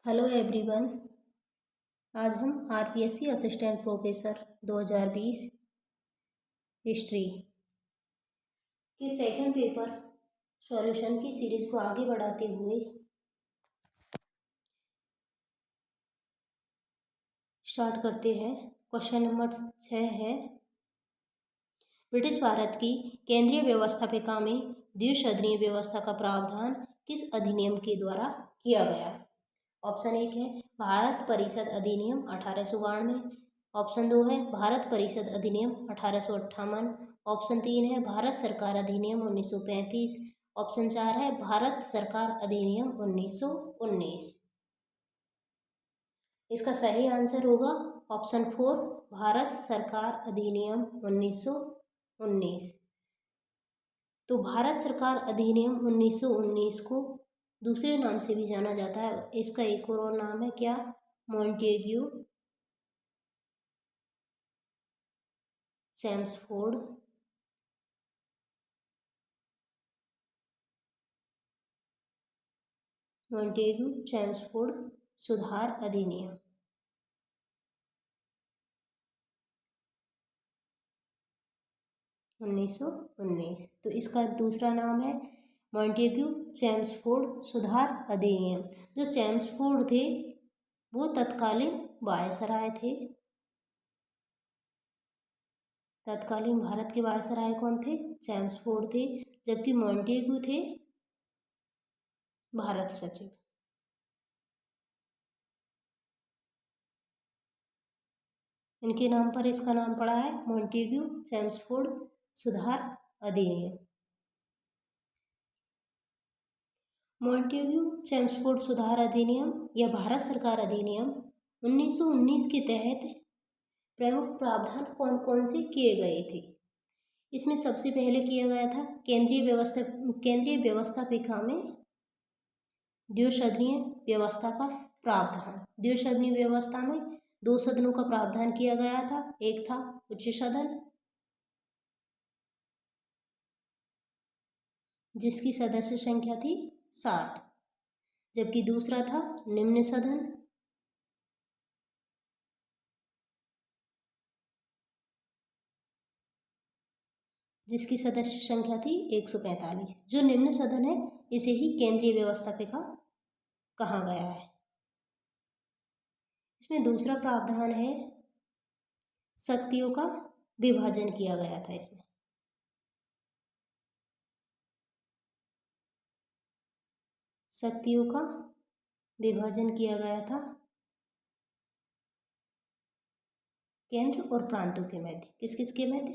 Hello everyone. आज हम RPSC assistant professor 2020 history के सेकंड पेपर सॉल्यूशन की सीरीज को आगे बढ़ाते हुए स्टार्ट करते हैं। क्वेश्चन नंबर 6 है, ब्रिटिश भारत की केंद्रीय व्यवस्थापिका में द्विसदनीय व्यवस्था का प्रावधान किस अधिनियम के द्वारा किया गया? ऑप्शन 1 है भारत परिषद अधिनियम 1892। ऑप्शन 2 है भारत परिषद अधिनियम 1858। ऑप्शन 3 है भारत सरकार अधिनियम 1935। ऑप्शन 4 है भारत सरकार अधिनियम 1919। इसका सही आंसर होगा ऑप्शन 4 भारत सरकार अधिनियम 1919। तो भारत सरकार अधिनियम 1919 को दूसरे नाम से भी जाना जाता है। इसका एक और नाम है क्या? मॉन्टेग्यू चेम्सफोर्ड सुधार अधिनियम। उन्नीस तो इसका दूसरा नाम है मॉन्टेग्यू चेम्सफोर्ड सुधार अधिनियम। जो चेम्सफोर्ड थे वो तत्कालीन वायसराय थे। तत्कालीन भारत के वायसराय कौन थे? चेम्सफोर्ड थे। जबकि मॉन्टेग्यू थे भारत सचिव। इनके नाम पर इसका नाम पड़ा है मॉन्टेग्यू चेम्सफोर्ड सुधार अधिनियम। मॉन्टेग्यू चेम्सफोर्ड सुधार अधिनियम या भारत सरकार अधिनियम 1919 के तहत प्रमुख प्रावधान कौन कौन से किए गए थे? इसमें सबसे पहले किया गया था केंद्रीय व्यवस्थापिका में द्विसदनीय व्यवस्था का प्रावधान। द्विसदनीय व्यवस्था में 2 सदनों का प्रावधान किया गया था। एक था उच्च सदन जिसकी सदस्य संख्या थी 60, जबकि दूसरा था निम्न सदन जिसकी सदस्य संख्या थी 145। जो निम्न सदन है इसे ही केंद्रीय व्यवस्थापिका कहा गया है। इसमें दूसरा प्रावधान है शक्तियों का विभाजन किया गया था। इसमें शक्तियों का विभाजन किया गया था केंद्र और प्रांतों के मध्य। किस किस के मध्य?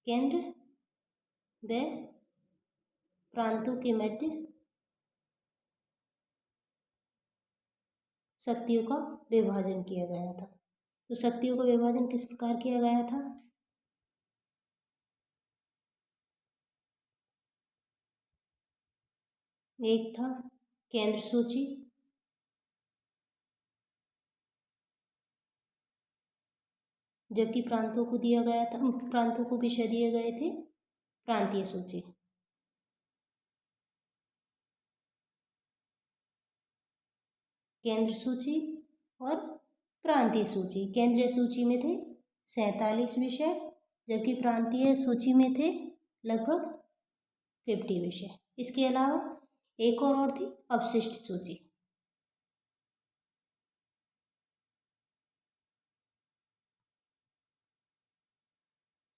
केंद्र व प्रांतों के मध्य शक्तियों का विभाजन किया गया था। तो शक्तियों का विभाजन किस प्रकार किया गया था? एक था केंद्र सूची, जबकि प्रांतों को दिया गया था, प्रांतों को विषय दिए गए थे प्रांतीय सूची। केंद्र सूची और प्रांतीय सूची। केंद्रीय सूची में थे 47 विषय, जबकि प्रांतीय सूची में थे लगभग 50 विषय। इसके अलावा एक और थी अवशिष्ट सूची।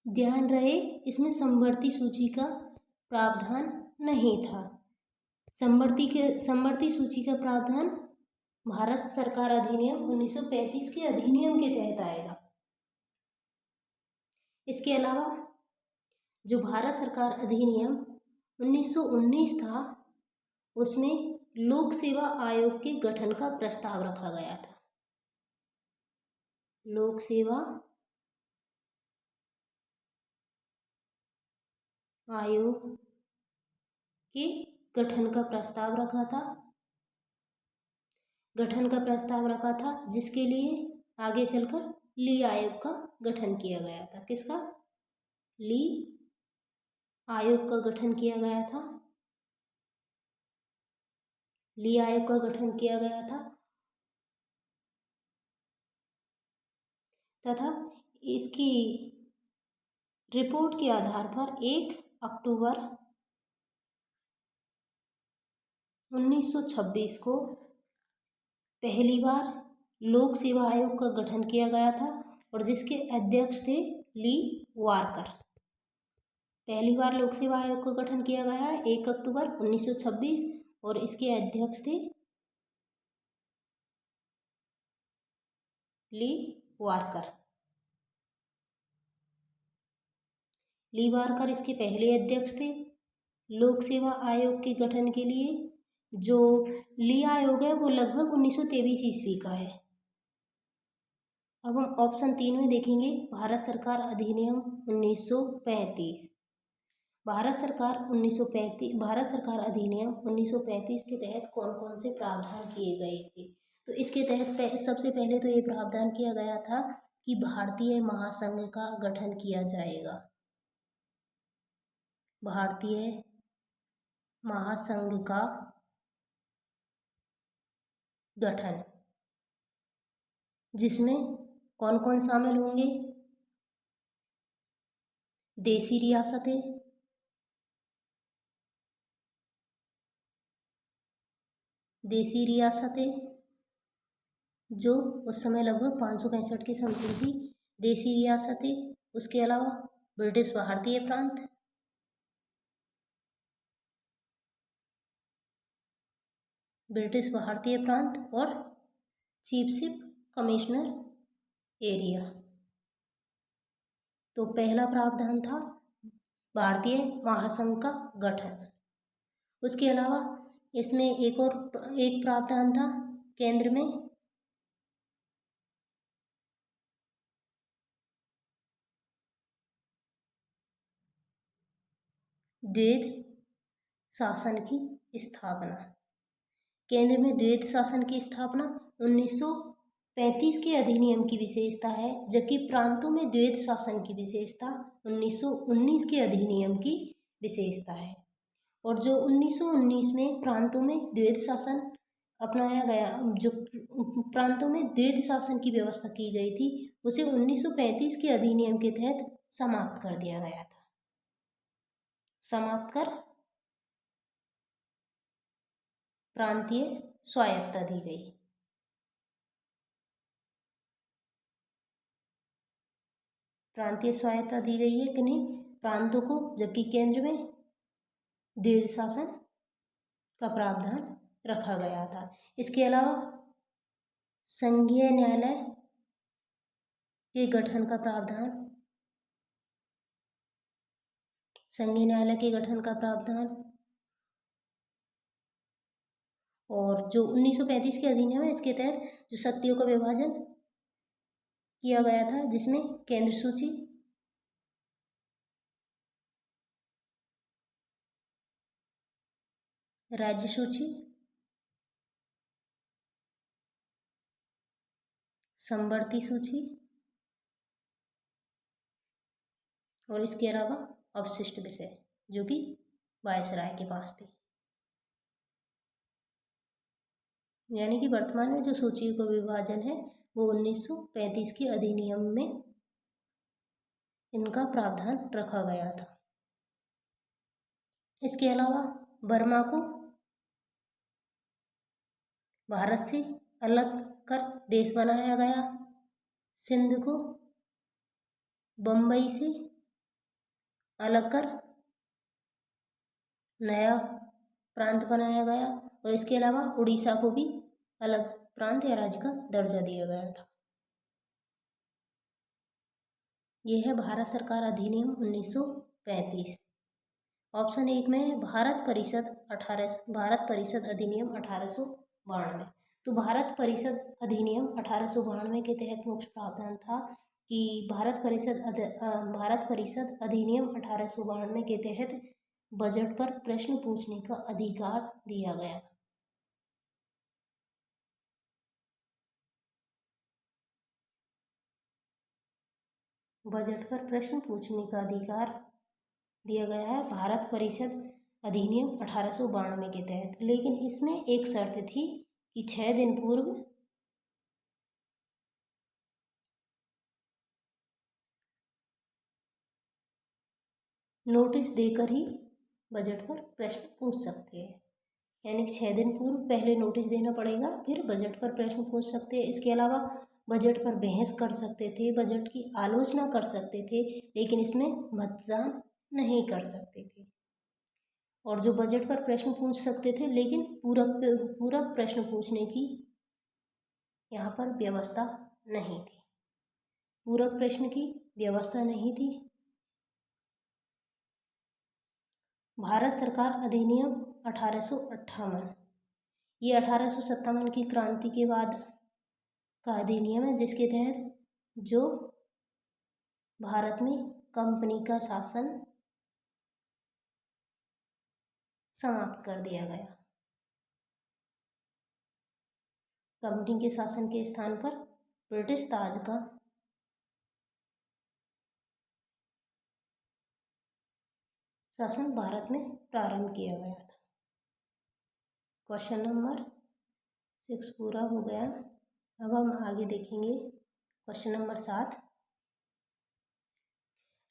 ध्यान रहे इसमें समवर्ती सूची का प्रावधान नहीं था। समवर्ती सूची का प्रावधान भारत सरकार अधिनियम 1935 के अधिनियम के तहत आएगा। इसके अलावा जो भारत सरकार अधिनियम 1919 था उसमें लोक सेवा आयोग के गठन का प्रस्ताव रखा गया था। लोक सेवा आयोग के गठन का प्रस्ताव रखा था। जिसके लिए आगे चलकर ली आयोग का गठन किया गया था। किसका? ली आयोग का गठन किया गया था। ली आयोग का गठन किया गया था तथा इसकी रिपोर्ट के आधार पर 1 अक्टूबर 1926 को पहली बार लोक सेवा आयोग का गठन किया गया था और जिसके अध्यक्ष थे ली वारकर। पहली बार लोक सेवा आयोग का गठन किया गया है 1 अक्टूबर 1926 और इसके अध्यक्ष थे ली वारकर। ली वारकर इसके पहले अध्यक्ष थे। लोक सेवा आयोग के गठन के लिए जो ली आयोग है वो लगभग 1923 ईस्वी का है। अब हम ऑप्शन 3 में देखेंगे भारत सरकार अधिनियम 1935। भारत सरकार अधिनियम 1935 के तहत कौन कौन से प्रावधान किए गए थे। तो इसके तहत सबसे पहले तो ये प्रावधान किया गया था कि भारतीय महासंघ का गठन किया जाएगा। भारतीय महासंघ का गठन, जिसमें कौन कौन शामिल होंगे। देशी रियासतें, जो उस समय लगभग 565 की समथिंग थी, देशी रियासतें, उसके अलावा ब्रिटिश भारतीय प्रांत, और चीफ कमिश्नर एरिया। तो पहला प्रावधान था भारतीय महासंघ का गठन। उसके अलावा इसमें एक प्रावधान था केंद्र में द्वैध शासन की स्थापना। केंद्र में द्वैध शासन की स्थापना 1935 के अधिनियम की विशेषता है, जबकि प्रांतों में द्वैध शासन की विशेषता 1919 के अधिनियम की विशेषता है। और जो 1919 में प्रांतों में द्वैध शासन अपनाया गया, जो प्रांतों में द्वैध शासन की व्यवस्था की गई थी, उसे 1935 के अधिनियम के तहत समाप्त कर दिया गया था। समाप्त कर प्रांतीय स्वायत्तता दी गई। प्रांतीय स्वायत्तता दी गई है किन्हीं प्रांतों को, जबकि केंद्र में द्वैध शासन का प्रावधान रखा गया था। इसके अलावा संघीय न्यायालय के गठन का प्रावधान, और जो 1935 के अधिनियम है, इसके तहत जो शक्तियों का विभाजन किया गया था, जिसमें केंद्र सूची, राज्य सूची, समवर्ती सूची और इसके अलावा अवशिष्ट विषय जो कि वायसराय के पास थे। यानी कि वर्तमान में जो सूचियों का विभाजन है वो 1935 के अधिनियम में इनका प्रावधान रखा गया था। इसके अलावा बर्मा को भारत से अलग कर देश बनाया गया। सिंध को बम्बई से अलग कर नया प्रांत बनाया गया और इसके अलावा उड़ीसा को भी अलग प्रांत या राज्य का दर्जा दिया गया था। यह है भारत सरकार अधिनियम 1935। ऑप्शन 1 में भारत परिषद अधिनियम 1892। तो भारत परिषद अधिनियम 1892 के तहत मुख्य प्रावधान था कि भारत परिषद अधिनियम 1892 के तहत बजट पर प्रश्न पूछने का अधिकार दिया गया। बजट पर प्रश्न पूछने का अधिकार दिया गया है। भारत परिषद अधिनियम 1892 के तहत। लेकिन इसमें एक शर्त थी कि 6 दिन पूर्व नोटिस देकर ही बजट पर प्रश्न पूछ सकते हैं। यानी 6 दिन पूर्व पहले नोटिस देना पड़ेगा, फिर बजट पर प्रश्न पूछ सकते हैं। इसके अलावा बजट पर बहस कर सकते थे, बजट की आलोचना कर सकते थे, लेकिन इसमें मतदान नहीं कर सकते थे। और जो बजट पर प्रश्न पूछ सकते थे, लेकिन पूरक पूरक प्रश्न पूछने की यहाँ पर व्यवस्था नहीं थी। पूरक प्रश्न की व्यवस्था नहीं थी। भारत सरकार अधिनियम 1858, ये 1857 की क्रांति के बाद का अधिनियम है, जिसके तहत जो भारत में कंपनी का शासन समाप्त कर दिया गया। कंपनी के शासन के स्थान पर ब्रिटिश ताज का शासन भारत में प्रारंभ किया गया था। क्वेश्चन नंबर 6 पूरा हो गया। अब हम आगे देखेंगे क्वेश्चन नंबर 7।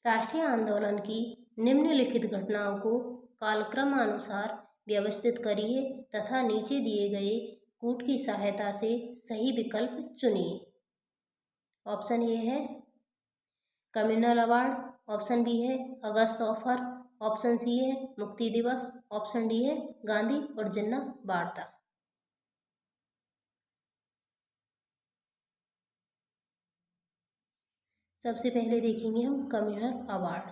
राष्ट्रीय आंदोलन की निम्नलिखित घटनाओं को कालक्रमानुसार व्यवस्थित करिए तथा नीचे दिए गए कूट की सहायता से सही विकल्प चुनिए। ऑप्शन ए है कम्युनल अवार्ड, ऑप्शन बी है अगस्त ऑफर, ऑप्शन सी है मुक्ति दिवस, ऑप्शन डी है गांधी और जिन्ना वार्ता। सबसे पहले देखेंगे हम कम्युनल अवार्ड।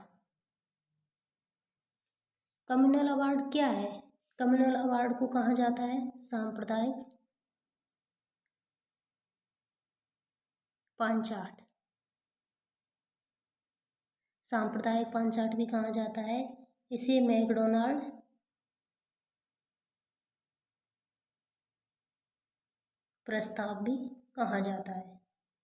कम्युनल अवार्ड क्या है? कम्युनल अवार्ड को कहा जाता है सांप्रदायिक पांचाट। सांप्रदायिक पांचाट भी कहा जाता है। इसे मैकडोनाल्ड प्रस्ताव भी कहा जाता है।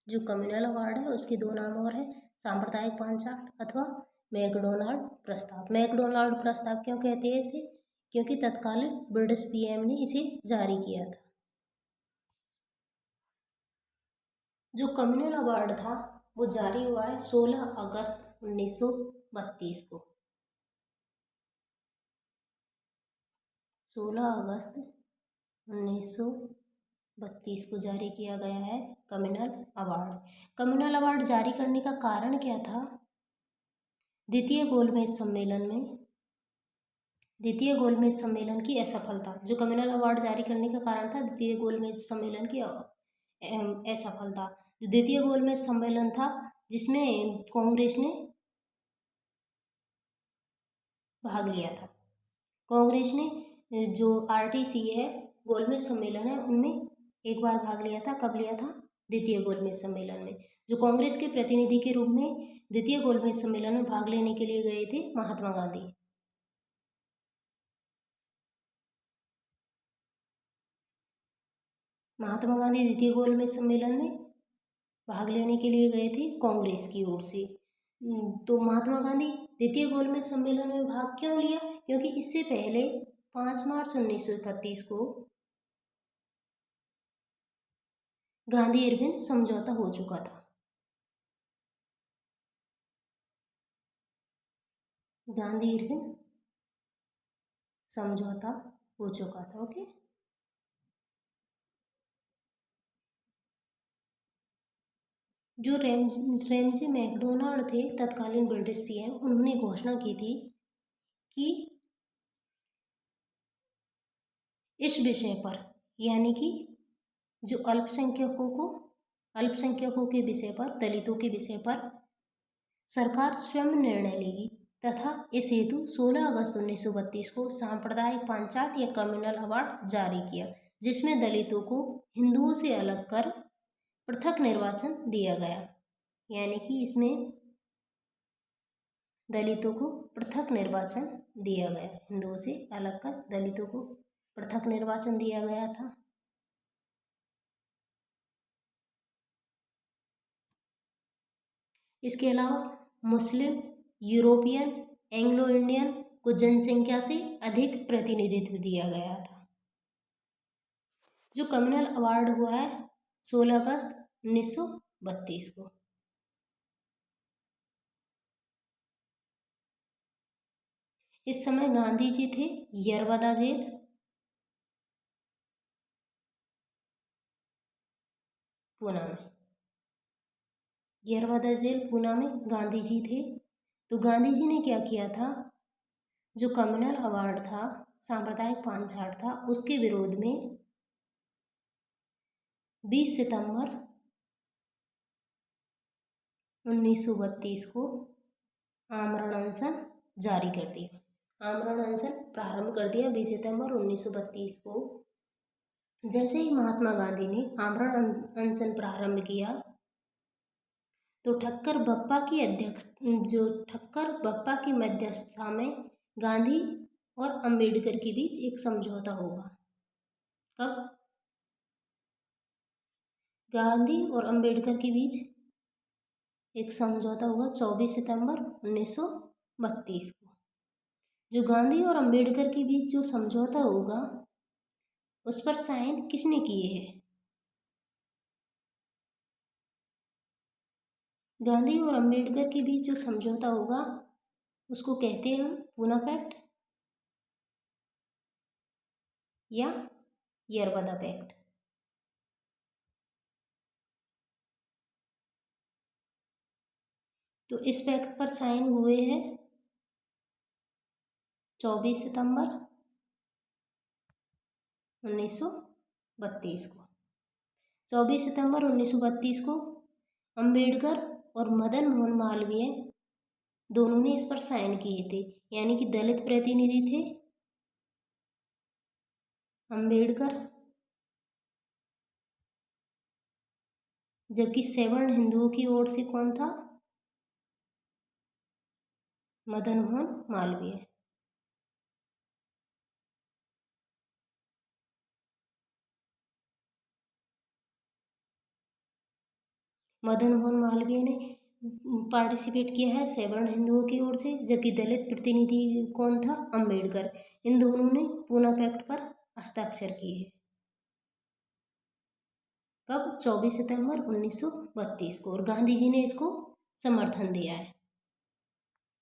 जो कम्युनल अवार्ड है उसके दो नाम और है, सांप्रदायिक पांचाट अथवा मैकडोनाल्ड प्रस्ताव। मैकडोनाल्ड प्रस्ताव क्यों कहते हैं इसे? क्योंकि तत्कालीन ब्रिटिश पीएम ने इसे जारी किया था। जो कम्युनल अवार्ड था वो जारी हुआ है 16 अगस्त 1932 को। 16 अगस्त 1932 को जारी किया गया है कम्युनल अवार्ड। कम्युनल अवार्ड जारी करने का कारण क्या था? द्वितीय गोलमेज सम्मेलन की असफलता। जो कम्युनल अवार्ड जारी करने का कारण था द्वितीय गोलमेज सम्मेलन की असफलता। जो द्वितीय गोलमेज सम्मेलन था जिसमें कांग्रेस ने भाग लिया था। कांग्रेस ने जो आरटीसी है, गोलमेज सम्मेलन है, उनमें एक बार भाग लिया था। कब लिया था? द्वितीय गोलमेज सम्मेलन में। जो कांग्रेस के प्रतिनिधि के रूप में द्वितीय गोलमेज सम्मेलन में भाग लेने के लिए गए थे महात्मा गांधी। महात्मा गांधी द्वितीय गोलमेज सम्मेलन में भाग लेने के लिए गए थे कांग्रेस की ओर से। तो महात्मा गांधी द्वितीय गोलमेज सम्मेलन में भाग क्यों लिया? क्योंकि इससे पहले 5 मार्च 1931 को गांधी इरविन समझौता हो चुका था। गांधी इरविन समझौता हो चुका था। ओके, जो रेमजी मैकडोनाल्ड थे तत्कालीन ब्रिटिश पीएम, उन्होंने घोषणा की थी कि इस विषय पर, यानी कि जो अल्पसंख्यकों के विषय पर, दलितों के विषय पर सरकार स्वयं निर्णय लेगी तथा इस हेतु 16 अगस्त 1932 को सांप्रदायिक पांचाट या कम्युनल अवार्ड जारी किया, जिसमें दलितों को हिंदुओं से अलग कर पृथक निर्वाचन दिया गया। यानी कि इसमें दलितों को पृथक निर्वाचन दिया गया, हिंदुओं से अलग कर दलितों को पृथक निर्वाचन दिया गया था। इसके अलावा मुस्लिम, यूरोपियन, एंग्लो इंडियन, को जनसंख्या से अधिक प्रतिनिधित्व दिया गया था। जो कम्युनल अवार्ड हुआ है 16 अगस्त 1932 को। इस समय गांधी जी थे यरवदा जेल, पूना में। यरवदा जेल पूना में गांधी जी थे। तो गांधी जी ने क्या किया था, जो कम्युनल अवार्ड था, सांप्रदायिक बांधछाड़ था, उसके विरोध में 20 सितंबर 1932 को आमरण अनशन जारी कर दिया। आमरण अनशन प्रारंभ कर दिया 20 सितंबर 1932 को। जैसे ही महात्मा गांधी ने आमरण अनशन प्रारंभ किया तो ठक्कर बप्पा की मध्यस्थता में गांधी और अंबेडकर के बीच एक समझौता होगा। कब? गांधी और अंबेडकर के बीच एक समझौता हुआ 24 सितंबर 1932 को। जो गांधी और अंबेडकर के बीच जो समझौता होगा उस पर साइन किसने किए हैं? गांधी और अंबेडकर के बीच जो समझौता होगा उसको कहते हैं हम पूना पैक्ट या यरवदा पैक्ट। तो इस पैक्ट पर साइन हुए हैं 24 सितंबर 1932 को। 24 सितंबर 1932 को अंबेडकर और मदन मोहन मालवीय दोनों ने इस पर साइन किए थे, यानी कि दलित प्रतिनिधि थे अंबेडकर, जबकि सवर्ण हिंदुओं की ओर से कौन था? मदन मोहन मालवीय। मदन मोहन मालवीय ने पार्टिसिपेट किया है सवर्ण हिंदुओं की ओर से, जबकि दलित प्रतिनिधि कौन था? अंबेडकर। इन दोनों ने पूना पैक्ट पर हस्ताक्षर किए। कब? 24 सितंबर 1932 को। और गांधी जी ने इसको समर्थन दिया है।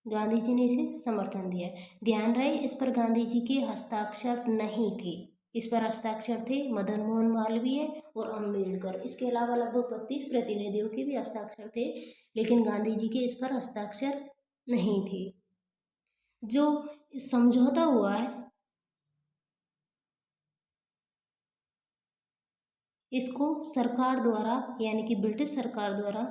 गांधी जी ने इसे समर्थन दिया है। ध्यान रहे इस पर गांधी जी के हस्ताक्षर नहीं थे। इस पर हस्ताक्षर थे मदन मोहन मालवीय और अंबेडकर। इसके अलावा लगभग 32 प्रतिनिधियों के भी हस्ताक्षर थे, लेकिन गांधी जी के इस पर हस्ताक्षर नहीं थे। जो समझौता हुआ है इसको सरकार द्वारा, यानी कि ब्रिटिश सरकार द्वारा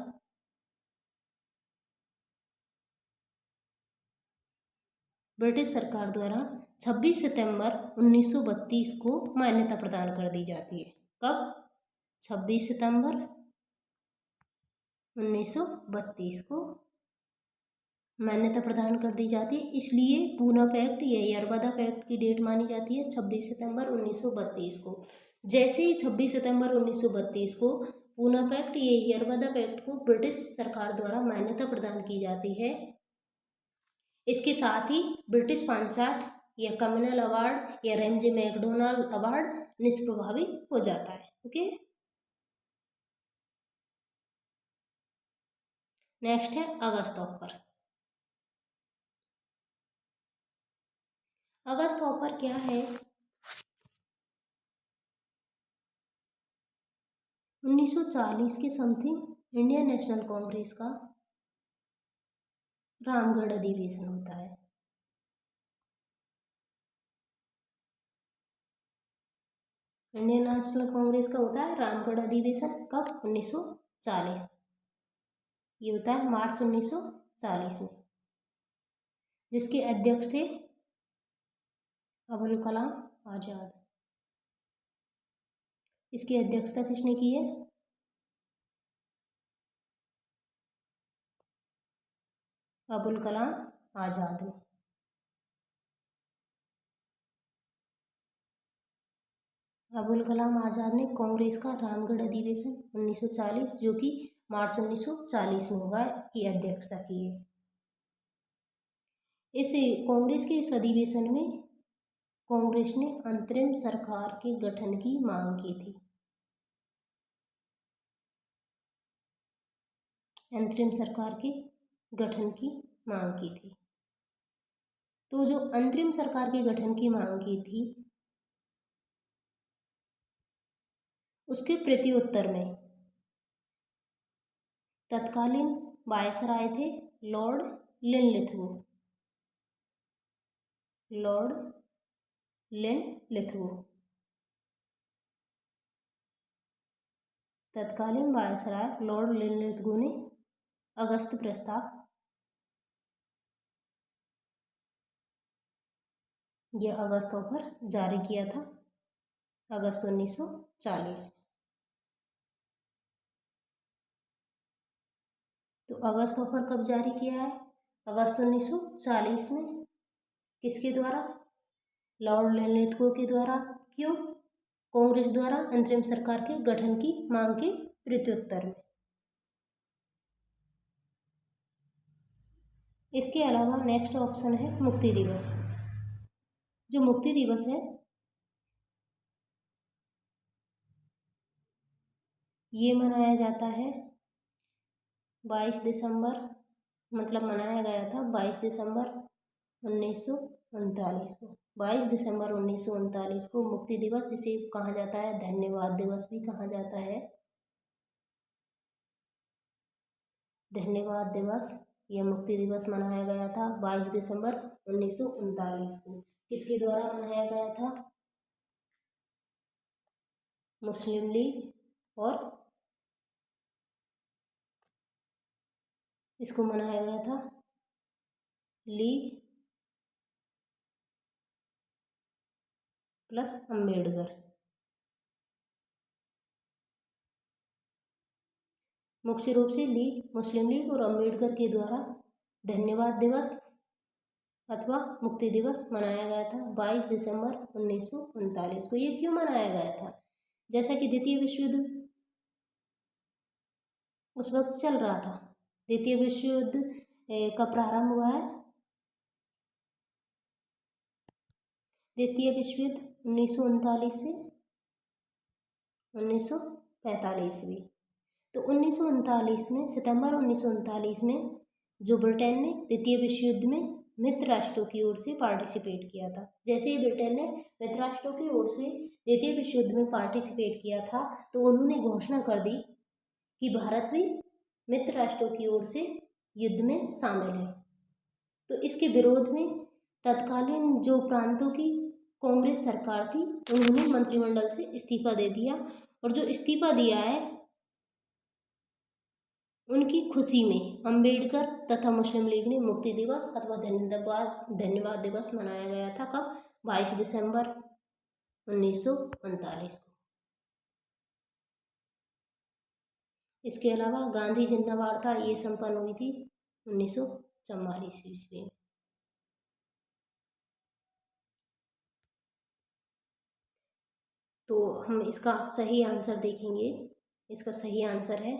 ब्रिटिश सरकार द्वारा 26 सितंबर 1932 को मान्यता प्रदान कर दी जाती है। कब? 26 सितंबर 1932 को मान्यता प्रदान कर दी जाती है। इसलिए पूना पैक्ट या यरवदा पैक्ट की डेट मानी जाती है 26 सितंबर 1932 को। जैसे ही 26 सितंबर 1932 को पूना पैक्ट या यरवदा पैक्ट को ब्रिटिश सरकार द्वारा मान्यता प्रदान की जाती है, इसके साथ ही ब्रिटिश पांचाट या कम्युनल अवार्ड या रैमजे मैकडोनाल्ड अवार्ड निष्प्रभावी हो जाता है। ओके, नेक्स्ट है अगस्त ऑफर। अगस्त ऑफर क्या है? 1940 के समथिंग इंडियन नेशनल कांग्रेस का रामगढ़ अधिवेशन होता है। इंडियन नेशनल कांग्रेस का होता है रामगढ़ अधिवेशन। कब? 1940। ये होता है मार्च 1940 में, जिसके अध्यक्ष थे अबुल कलाम आजाद। इसकी अध्यक्षता किसने की है? अबुल कलाम आजाद ने। अबुल कलाम आजाद ने कांग्रेस का रामगढ़ अधिवेशन 1940, जो कि मार्च 1940 में हुआ, की अध्यक्षता की है। इस कांग्रेस के इस अधिवेशन में कांग्रेस ने अंतरिम सरकार के गठन की मांग की थी। अंतरिम सरकार के गठन की मांग की थी। तो जो अंतरिम सरकार के गठन की मांग की थी, उसके प्रत्युत्तर में तत्कालीन वायसराय थे लॉर्ड लिनलिथगो। लॉर्ड लिनलिथगो तत्कालीन वायसराय लॉर्ड लिनलिथगो ने अगस्त प्रस्ताव, यह अगस्त ऑफर जारी किया था अगस्त 1940 में। तो अगस्त ऑफर कब जारी किया है? अगस्त 1940 में। किसके द्वारा? लॉर्ड लिनलिथगो के द्वारा। क्यों? कांग्रेस द्वारा अंतरिम सरकार के गठन की मांग के प्रत्युत्तर में। इसके अलावा नेक्स्ट ऑप्शन है मुक्ति दिवस। जो मुक्ति दिवस है ये मनाया जाता है 22 दिसंबर, मतलब मनाया गया था 22 दिसंबर 1939 को। 22 दिसंबर 1939 को मुक्ति दिवस, जिसे कहा जाता है धन्यवाद दिवस भी कहा जाता है। धन्यवाद दिवस, यह मुक्ति दिवस मनाया गया था 22 दिसंबर 1939 को। किसके द्वारा मनाया गया था? मुस्लिम लीग और इसको मनाया गया था लीग प्लस अम्बेडकर। मुख्य रूप से लीग, मुस्लिम लीग और अम्बेडकर के द्वारा धन्यवाद दिवस अथवा मुक्ति दिवस मनाया गया था 22 दिसंबर 1939 को। ये क्यों मनाया गया था? जैसा कि द्वितीय विश्व युद्ध उस वक्त चल रहा था। द्वितीय विश्व युद्ध का प्रारंभ हुआ है, द्वितीय विश्व युद्ध 1939 से 1945 ईस्वी। तो 1939 में, सितंबर 1939 में जो ब्रिटेन ने द्वितीय विश्व युद्ध में मित्र राष्ट्रों की ओर से पार्टिसिपेट किया था। जैसे ही ब्रिटेन ने मित्र राष्ट्रों की ओर से द्वितीय विश्व युद्ध में पार्टिसिपेट किया था, तो उन्होंने घोषणा कर दी कि भारत भी मित्र राष्ट्रों की ओर से युद्ध में शामिल है। तो इसके विरोध में तत्कालीन जो प्रांतों की कांग्रेस सरकार थी, उन्होंने मंत्रिमंडल से इस्तीफा दे दिया। और जो इस्तीफा दिया है, उनकी खुशी में अंबेडकर तथा मुस्लिम लीग ने मुक्ति दिवस अथवा धन्यवाद दिवस मनाया गया था। कब? 22 दिसंबर 1939 को। इसके अलावा गांधी जिन्ना वार्ता ये संपन्न हुई थी 1944 ईस्वी में। तो हम इसका सही आंसर देखेंगे। इसका सही आंसर है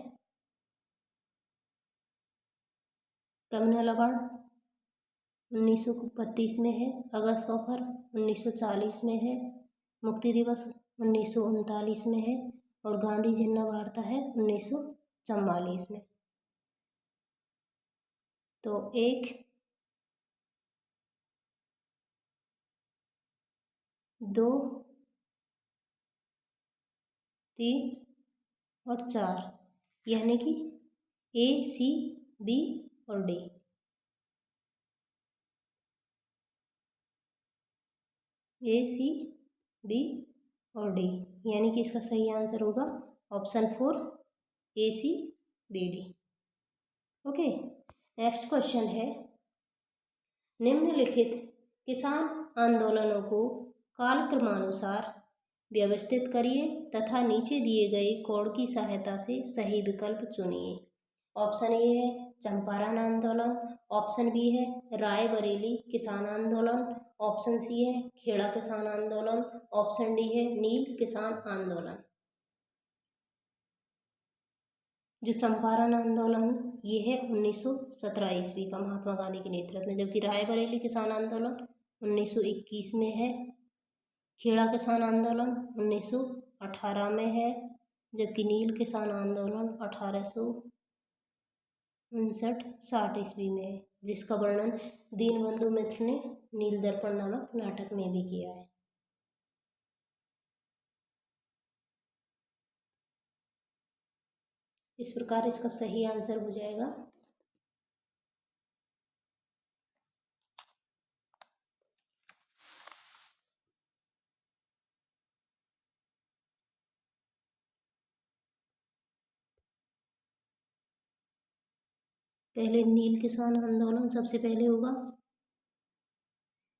कम्युनल अवार्ड 1932 में है, अगस्त ऑफर 1940 में है, मुक्ति दिवस 1939 में है और गांधी जिन्ना वार्ता है 1944 में। तो 1, 2, 3 और 4, यानी कि A, C, B और D। A, C, B और D, यानी कि इसका सही आंसर होगा option 4 A, C, B, D। Okay, next question है, निम्नलिखित किसान आंदोलनों को कालक्रमानुसार व्यवस्थित करिए तथा नीचे दिए गए कोड की सहायता से सही विकल्प चुनिए। ऑप्शन ए है चंपारण आंदोलन, ऑप्शन बी है रायबरेली किसान आंदोलन, ऑप्शन सी है खेड़ा किसान आंदोलन, ऑप्शन डी है नील किसान आंदोलन। जो चंपारण आंदोलन ये है 1917 ईस्वी का, महात्मा गांधी के नेतृत्व में, जबकि रायबरेली किसान आंदोलन 1921 में है। खेड़ा किसान आंदोलन 1918 में है, जबकि नील किसान आंदोलन 1859-60 ईस्वी में है, जिसका वर्णन दीनबंधु मित्र ने नील दर्पण नामक नाटक में भी किया है। इस प्रकार इसका सही आंसर हो जाएगा पहले नील किसान आंदोलन सबसे पहले होगा,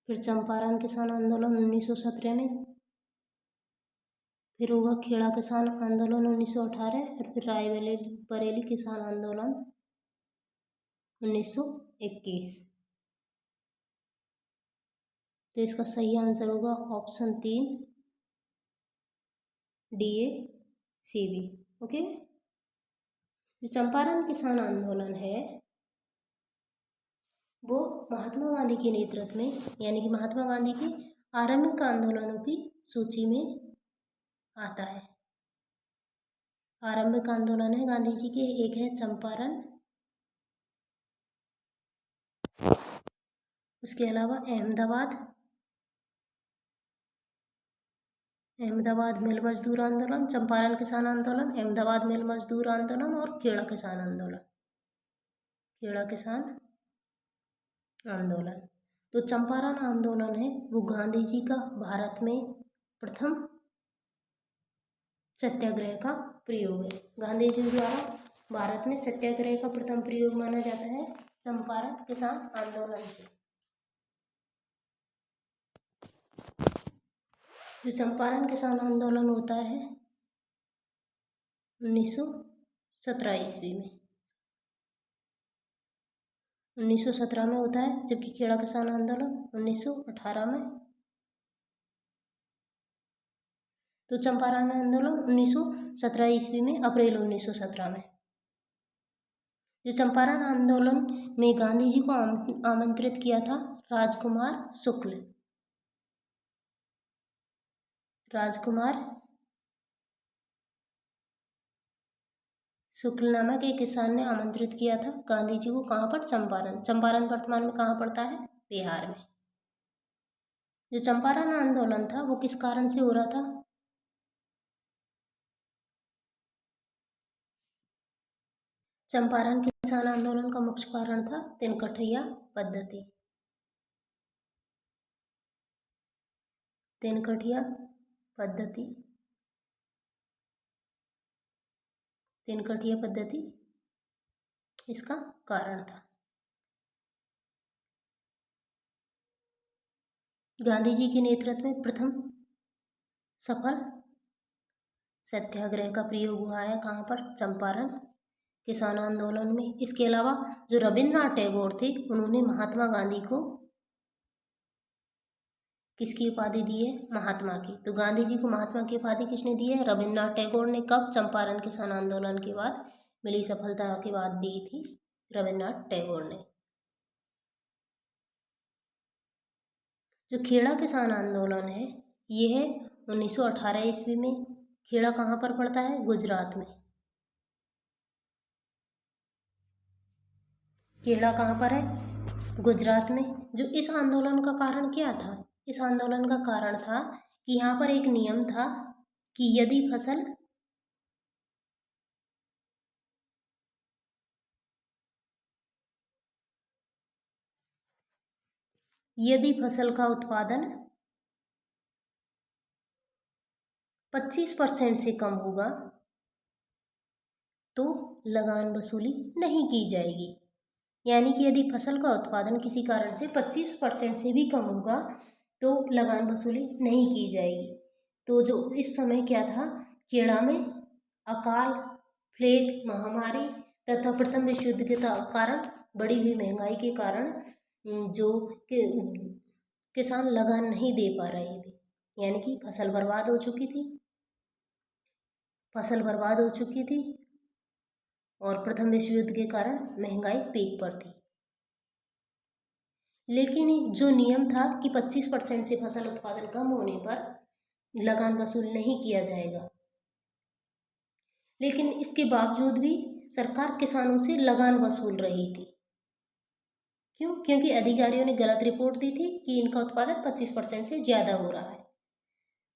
फिर चंपारण किसान आंदोलन 1917 में, फिर होगा खेड़ा किसान आंदोलन 1918 और फिर रायबरेली किसान आंदोलन 1921। तो इसका सही आंसर होगा ऑप्शन 3 DACB। ओके। जो चंपारण किसान आंदोलन है वो महात्मा गांधी के नेतृत्व में, यानी कि महात्मा गांधी के आरंभिक आंदोलनों की सूची में आता है। आरंभिक आंदोलन है गांधी जी के, एक है चंपारण, उसके अलावा अहमदाबाद मिल मजदूर आंदोलन, चंपारण किसान आंदोलन, अहमदाबाद मिल मजदूर आंदोलन और खेड़ा किसान आंदोलन। तो चंपारण आंदोलन है वो गांधी जी का भारत में प्रथम सत्याग्रह का प्रयोग है। गांधी जी द्वारा भारत में सत्याग्रह का प्रथम प्रयोग माना जाता है चंपारण किसान आंदोलन से। जो चंपारण किसान आंदोलन होता है 1917 ईस्वी में, 1917 में होता है, जबकि खेड़ा किसान आंदोलन 1918 में। तो चंपारण आंदोलन 1917 ईस्वी में, अप्रैल 1917 में। जो चंपारण आंदोलन में गांधी जी को आमंत्रित किया था राजकुमार शुक्ल नामक एक किसान ने आमंत्रित किया था गांधी जी को। कहाँ पर? चंपारण वर्तमान में कहाँ पड़ता है? बिहार में। जो चंपारण आंदोलन था वो किस कारण से हो रहा था? चंपारण किसान आंदोलन का मुख्य कारण था तिनकठैया पद्धति। तिनकठिया पद्धति इसका कारण था। गांधी जी के नेतृत्व में प्रथम सफल सत्याग्रह का प्रयोग हुआ है। कहाँ पर? चंपारण किसान आंदोलन में। इसके अलावा जो रविन्द्रनाथ टैगोर थे उन्होंने महात्मा गांधी को किसकी उपाधि दी है? महात्मा की। तो गांधी जी को महात्मा की उपाधि किसने दी है? रविन्द्रनाथ टैगोर ने। कब? चंपारण किसान आंदोलन के बाद मिली सफलता के बाद दी थी रविन्द्रनाथ टैगोर ने। जो खेड़ा किसान आंदोलन है ये है 1918 ईस्वी में। खेड़ा कहाँ पर पड़ता है? गुजरात में। खेड़ा कहाँ पर है? गुजरात में। जो इस आंदोलन का कारण क्या था? इस आंदोलन का कारण था कि यहाँ पर एक नियम था कि यदि फसल का उत्पादन 25% से कम होगा तो लगान वसूली नहीं की जाएगी। यानी कि यदि फसल का उत्पादन किसी कारण से 25% से भी कम होगा तो लगान वसूली नहीं की जाएगी। तो जो इस समय क्या था, खेड़ा में अकाल, प्लेग महामारी तथा प्रथम विश्व युद्ध के कारण बढ़ी हुई महंगाई के कारण जो किसान लगान नहीं दे पा रहे थे, यानी कि फसल बर्बाद हो चुकी थी। और प्रथम विश्व युद्ध के कारण महंगाई पीक पर थी। लेकिन जो नियम था कि 25% से फसल उत्पादन कम होने पर लगान वसूल नहीं किया जाएगा, लेकिन इसके बावजूद भी सरकार किसानों से लगान वसूल रही थी। क्यों? क्योंकि अधिकारियों ने गलत रिपोर्ट दी थी कि इनका उत्पादन 25% से ज़्यादा हो रहा है।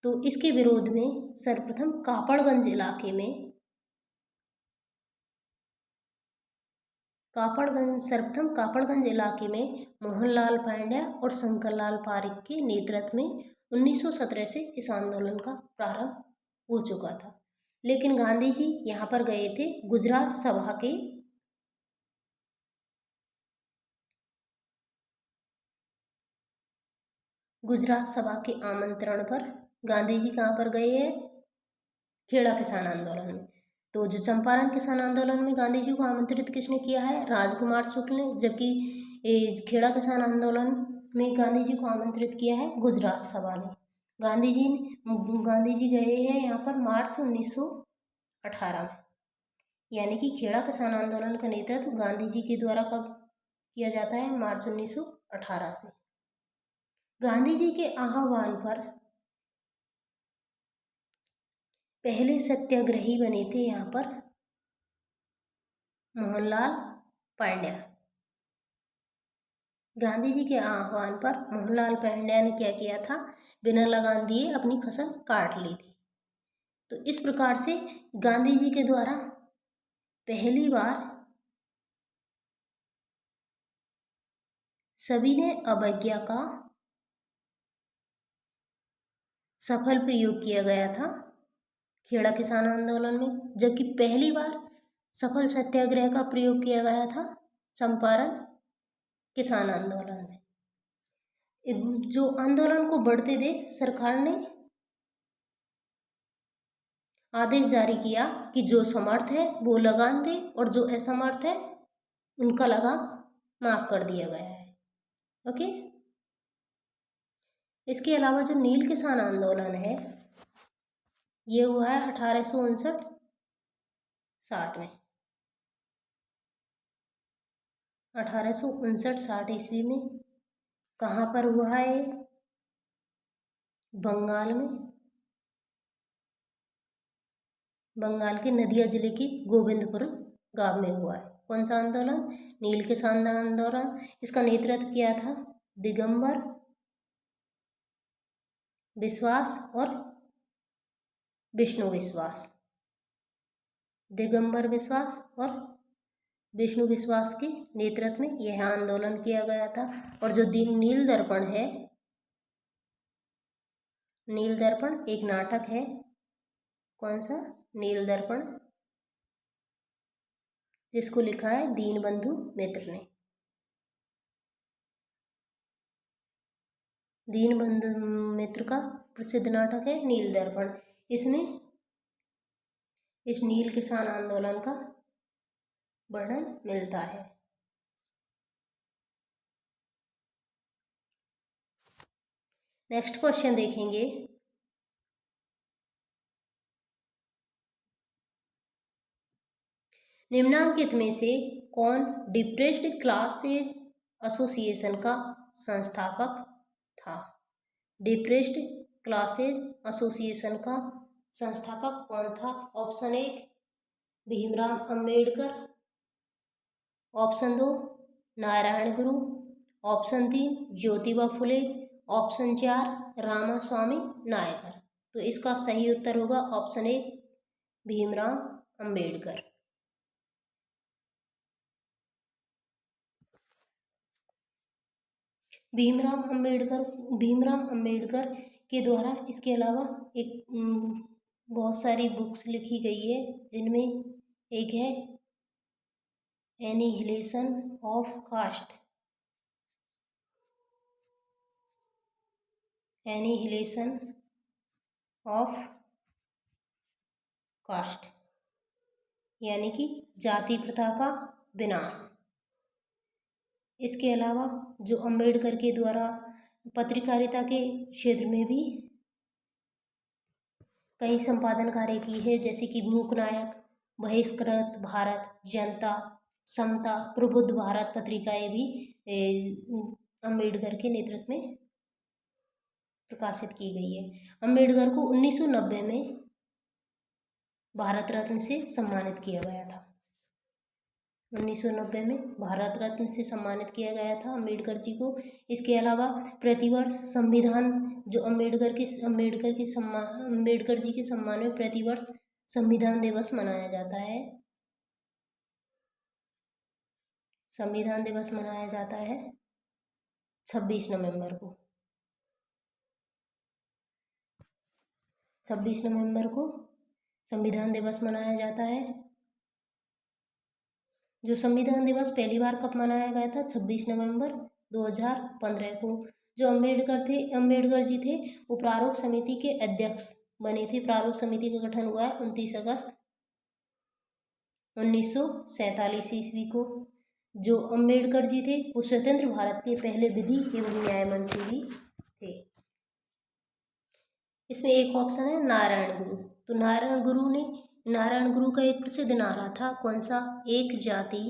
तो इसके विरोध में सर्वप्रथम कापड़गंज इलाके में मोहनलाल पांड्या और शंकरलाल पारिक के नेतृत्व में 1917 से इस आंदोलन का प्रारंभ हो चुका था। लेकिन गांधी जी यहाँ पर गए थे गुजरात सभा के आमंत्रण पर। गांधी जी कहाँ पर गए हैं? खेड़ा किसान आंदोलन में। तो जो चंपारण किसान आंदोलन में गांधी जी को आमंत्रित किसने किया है? राजकुमार शुक्ल ने। जबकि खेड़ा किसान आंदोलन में गांधी जी को आमंत्रित किया है गुजरात सभा ने। गांधी जी गए हैं यहाँ पर मार्च 1918 में। यानी कि खेड़ा किसान आंदोलन का नेतृत्व गांधी जी के द्वारा कब किया जाता है? मार्च 1918 से। गांधी जी के आह्वान पर पहले सत्याग्रही बने थे यहाँ पर मोहनलाल पांड्या। गांधी जी के आह्वान पर मोहनलाल पांड्या ने क्या किया था? बिना लगान दिए अपनी फसल काट ली थी। तो इस प्रकार से गांधी जी के द्वारा पहली बार सभी ने अवज्ञा का सफल प्रयोग किया गया था खेड़ा किसान आंदोलन में। जबकि पहली बार सफल सत्याग्रह का प्रयोग किया गया था चंपारण किसान आंदोलन में। जो आंदोलन को बढ़ते देख सरकार ने आदेश जारी किया कि जो समर्थ है वो लगान दे और जो असमर्थ है उनका लगान माफ कर दिया गया है। ओके। इसके अलावा जो नील किसान आंदोलन है ये हुआ है 1859-60 में। 1859-60 ईस्वी में कहाँ पर हुआ है? बंगाल में। बंगाल के नदिया जिले के गोविंदपुर गांव में हुआ है। कौन सा आंदोलन? नील किसान आंदोलन। इसका नेतृत्व किया था दिगंबर विश्वास और विष्णु विश्वास। दिगंबर विश्वास और विष्णु विश्वास के नेतृत्व में यह आंदोलन किया गया था। और जो नील दर्पण है, नील दर्पण एक नाटक है। कौन सा? नील दर्पण, जिसको लिखा है दीनबंधु मित्र ने। दीनबंधु मित्र का प्रसिद्ध नाटक है नील दर्पण। इसमें इस नील किसान आंदोलन का वर्णन मिलता है। नेक्स्ट क्वेश्चन देखेंगे। निम्नलिखित में से कौन डिप्रेस्ड क्लासेज एसोसिएशन का संस्थापक था? डिप्रेस्ड क्लासेज एसोसिएशन का संस्थापक कौन था? ऑप्शन 1 भीमराव अंबेडकर, ऑप्शन 2 नारायण गुरु, ऑप्शन 3 ज्योतिबा फुले, ऑप्शन 4 रामास्वामी नायकर। तो इसका सही उत्तर होगा ऑप्शन 1 भीमराव अंबेडकर। भीमराव अंबेडकर के द्वारा इसके अलावा एक बहुत सारी बुक्स लिखी गई है, जिनमें एक है annihilation of caste. Annihilation of caste यानी कि जाति प्रथा का विनाश। इसके अलावा जो अंबेडकर के द्वारा पत्रकारिता के क्षेत्र में भी कई संपादन कार्य की है, जैसे कि मूक नायक, बहिष्कृत भारत, जनता, समता, प्रबुद्ध भारत पत्रिकाएं भी अम्बेडकर के नेतृत्व में प्रकाशित की गई है। अम्बेडकर को 1990 में भारत रत्न से सम्मानित किया गया था। 1990 में भारत रत्न से सम्मानित किया गया था अम्बेडकर जी को। इसके अलावा प्रतिवर्ष संविधान जो अम्बेडकर जी के सम्मान में प्रतिवर्ष संविधान दिवस मनाया जाता है। संविधान दिवस मनाया जाता है 26 नवंबर को। 26 नवंबर को संविधान दिवस मनाया जाता है। जो संविधान दिवस पहली बार कब मनाया गया था? 26 नवंबर 2015 को। जो अम्बेडकर जी थे वो प्रारूप समिति के अध्यक्ष बने थे। प्रारूप समिति का गठन हुआ है 29 अगस्त 1947 ईस्वी को। जो अम्बेडकर जी थे वो स्वतंत्र भारत के पहले विधि एवं न्याय मंत्री भी थे। इसमें एक ऑप्शन है नारायण गुरु। तो नारायण गुरु का एक प्रसिद्ध नारा था, कौन सा? एक जाति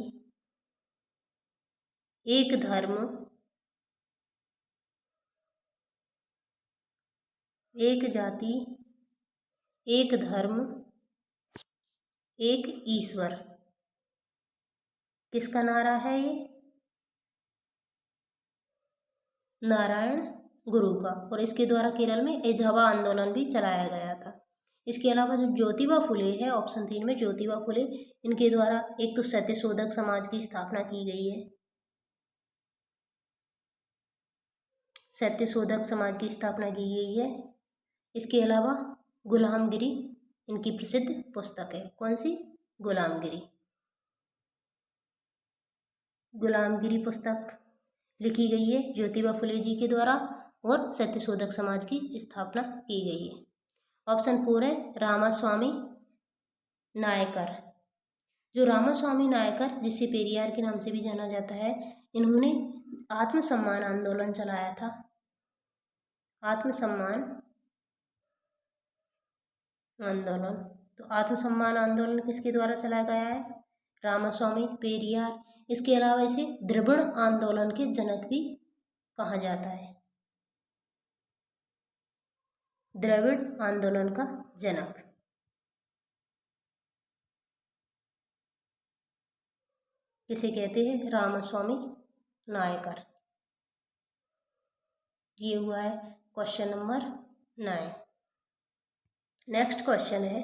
एक धर्म एक जाति एक धर्म एक ईश्वर। किसका नारा है ये? नारायण गुरु का। और इसके द्वारा केरल में एझावा आंदोलन भी चलाया गया था। इसके अलावा जो ज्योतिबा फुले है, ऑप्शन 3 में ज्योतिबा फुले, इनके द्वारा एक तो सत्यशोधक समाज की स्थापना की गई है। सत्यशोधक समाज की स्थापना की गई है। इसके अलावा गुलामगिरी इनकी प्रसिद्ध पुस्तक है। कौन सी? गुलामगिरी। गुलामगिरी पुस्तक लिखी गई है ज्योतिबा फुले जी के द्वारा और सत्यशोधक समाज की स्थापना की गई है। ऑप्शन 4 है रामास्वामी नायकर। जो रामास्वामी नायकर, जिसे पेरियार के नाम से भी जाना जाता है, इन्होंने आत्मसम्मान आंदोलन चलाया था। आत्मसम्मान आंदोलन। तो आत्मसम्मान आंदोलन किसके द्वारा चलाया गया है? रामास्वामी, पेरियार। इसके अलावा इसे द्रविड़ आंदोलन के जनक भी कहा जाता है। द्रविड़ आंदोलन का जनक। इसे कहते हैं रामास्वामी नायकर। ये हुआ है क्वेश्चन नंबर 9। नेक्स्ट क्वेश्चन है,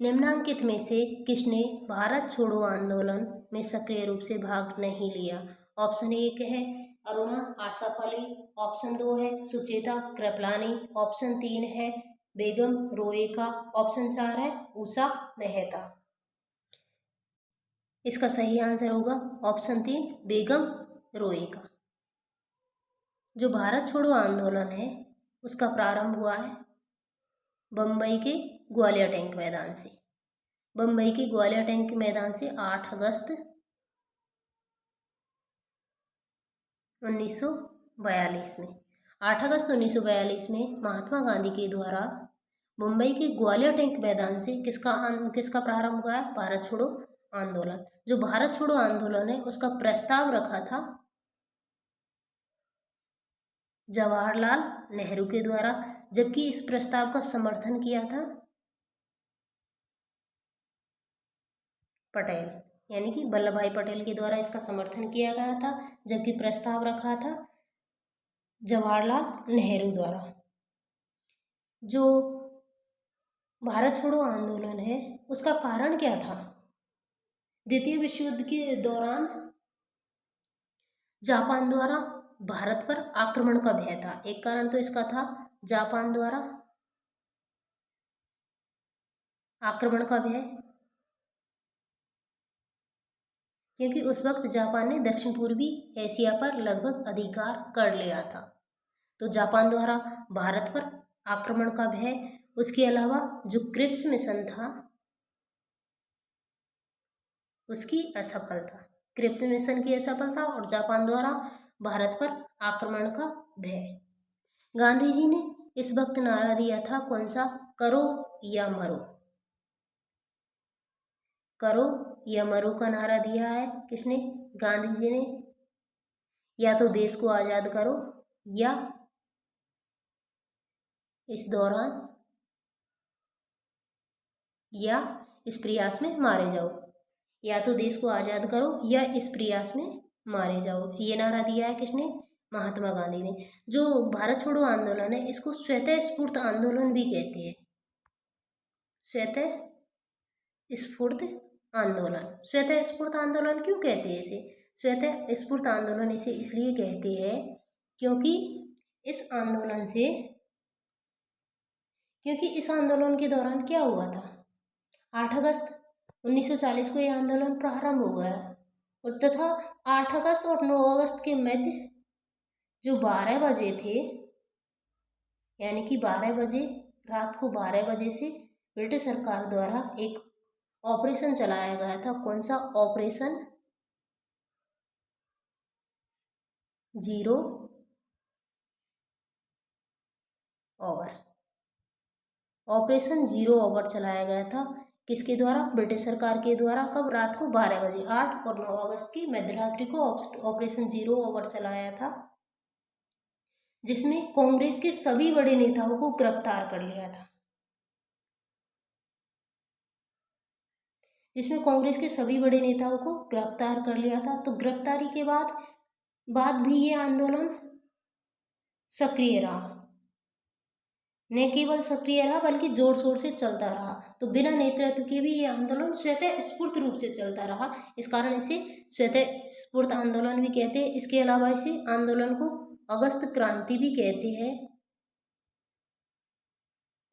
निम्नांकित में से किसने भारत छोड़ो आंदोलन में सक्रिय रूप से भाग नहीं लिया? ऑप्शन 1 है अरुणा आसाफली, ऑप्शन 2 है सुचेता कृपलानी, ऑप्शन 3 है बेगम रोएका, ऑप्शन 4 है उषा मेहता। इसका सही आंसर होगा ऑप्शन 3 बेगम रोएका। जो भारत छोड़ो आंदोलन है उसका प्रारंभ हुआ है बम्बई के ग्वालियर टैंक मैदान से। बम्बई के ग्वालियर टैंक मैदान से 8 अगस्त 1942 में। 8 अगस्त 1942 में महात्मा गांधी के द्वारा मुंबई के ग्वालियर टैंक मैदान से किसका प्रारंभ हुआ है? भारत छोड़ो आंदोलन। जो भारत छोड़ो आंदोलन है उसका प्रस्ताव रखा था जवाहरलाल नेहरू के द्वारा, जबकि इस प्रस्ताव का समर्थन किया था पटेल, यानी कि वल्लभ भाई पटेल के द्वारा इसका समर्थन किया गया था, जबकि प्रस्ताव रखा था जवाहरलाल नेहरू द्वारा। जो भारत छोड़ो आंदोलन है उसका कारण क्या था? द्वितीय विश्व युद्ध के दौरान जापान द्वारा भारत पर आक्रमण का भय था। एक कारण तो इसका था जापान द्वारा आक्रमण का भय, क्योंकि उस वक्त जापान ने दक्षिण पूर्वी एशिया पर लगभग अधिकार कर लिया था। तो जापान द्वारा भारत पर आक्रमण का भय। उसके अलावा जो क्रिप्स मिशन था उसकी असफलता, क्रिप्स मिशन की असफलता और जापान द्वारा भारत पर आक्रमण का भय। गांधी जी ने इस वक्त नारा दिया था कौन सा? करो या मरो। करो या मरो का नारा दिया है किसने? गांधी जी ने। या तो देश को आज़ाद करो या इस दौरान या इस प्रयास में मारे जाओ। या तो देश को आज़ाद करो या इस प्रयास में मारे जाओ, ये नारा दिया है किसने? महात्मा गांधी ने। जो भारत छोड़ो आंदोलन है इसको स्वतः स्फूर्त आंदोलन भी कहते हैं। स्वतः स्फूर्त आंदोलन। स्वतः स्फूर्त आंदोलन क्यों कहते हैं इसे? स्वतः स्फूर्त आंदोलन इसे इसलिए कहते हैं क्योंकि इस आंदोलन के दौरान क्या हुआ था? 8 अगस्त 1940 को यह आंदोलन प्रारंभ हो गया और तथा 8 अगस्त और 9 अगस्त के मध्य जो 12 बजे थे, यानी कि 12 बजे, रात को 12 बजे से ब्रिटिश सरकार द्वारा एक ऑपरेशन चलाया गया था। कौन सा operation? Zero over. Operation zero over चलाया गया था किसके द्वारा? ब्रिटिश सरकार के द्वारा। कब? रात को 12 बजे, 8 और 9 अगस्त की मध्यरात्रि को ऑपरेशन जीरो ओवर चलाया था, जिसमें कांग्रेस के सभी बड़े नेताओं को गिरफ्तार कर लिया था। जिसमें कांग्रेस के सभी बड़े नेताओं को गिरफ्तार कर लिया था। तो गिरफ्तारी के बाद भी ये आंदोलन सक्रिय रहा। न केवल सक्रिय रहा बल्कि जोर शोर से चलता रहा। तो बिना नेतृत्व के भी ये आंदोलन स्वतः स्फूर्त रूप से चलता रहा। इस कारण इसे स्वतः स्फूर्त आंदोलन भी कहते हैं। इसके अलावा इसे आंदोलन को अगस्त क्रांति भी कहते हैं।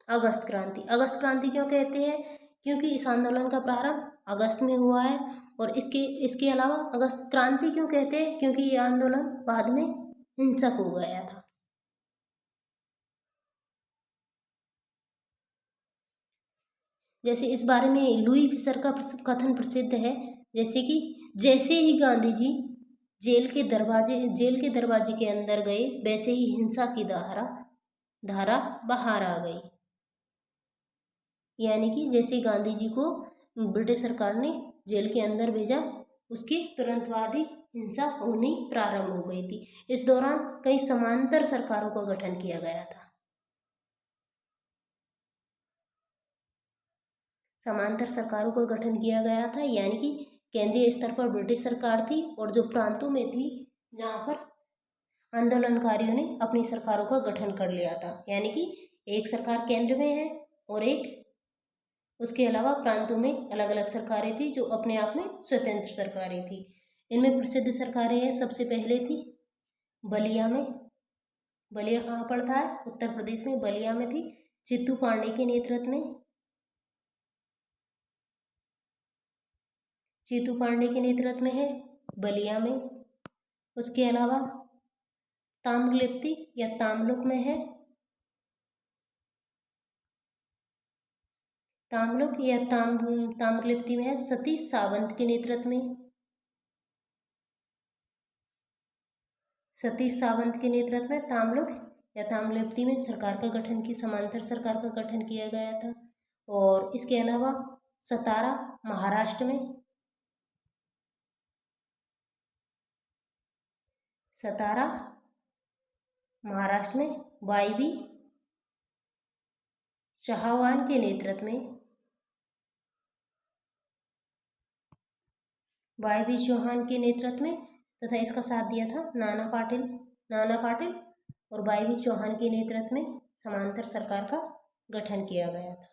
अगस्त क्रांति क्यों कहते हैं? क्योंकि इस आंदोलन का प्रारंभ अगस्त में हुआ है। और इसके अलावा अगस्त क्रांति क्यों कहते हैं? क्योंकि ये आंदोलन बाद में हिंसक हो गया था। जैसे इस बारे में लुई फिशर का कथन प्रसिद्ध है, जैसे कि जैसे ही गांधी जी जेल के दरवाजे के अंदर गए, वैसे ही हिंसा की धारा बाहर आ गई। यानी कि जैसे गांधी जी को ब्रिटिश सरकार ने जेल के अंदर भेजा, उसके तुरंत बाद ही हिंसा होनी प्रारंभ हो गई थी। इस दौरान कई समांतर सरकारों का गठन किया गया था। समांतर सरकारों का गठन किया गया था, यानी कि केंद्रीय स्तर पर ब्रिटिश सरकार थी और जो प्रांतों में थी जहाँ पर आंदोलनकारियों ने अपनी सरकारों का गठन कर लिया था। यानी कि एक सरकार केंद्र में है और एक उसके अलावा प्रांतों में अलग अलग सरकारें थी जो अपने आप में स्वतंत्र सरकारें थी। इनमें प्रसिद्ध सरकारें हैं। सबसे पहले थी बलिया में। बलिया कहाँ पड़ता है? उत्तर प्रदेश में। बलिया में थी चित्तू पांडे के नेतृत्व में। चित्तू पांडे के नेतृत्व में है बलिया में। उसके अलावा ताम्रलिप्ति या तामलुक में है तामलुक या ताम्रलिप्ति में है सतीश सावंत के नेतृत्व में। सतीश सावंत के नेतृत्व में तामलुक या ताम्रलिप्ति में समांतर सरकार का गठन किया गया था। और इसके अलावा सतारा महाराष्ट्र में वाईबी चौहान के नेतृत्व में तथा इसका साथ दिया था नाना पाटिल और वाईबी चौहान के नेतृत्व में समांतर सरकार का गठन किया गया था।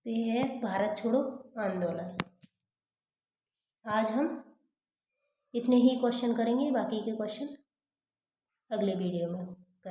तो यह है भारत छोड़ो आंदोलन। आज हम इतने ही क्वेश्चन करेंगे, बाकी के क्वेश्चन अगले वीडियो में।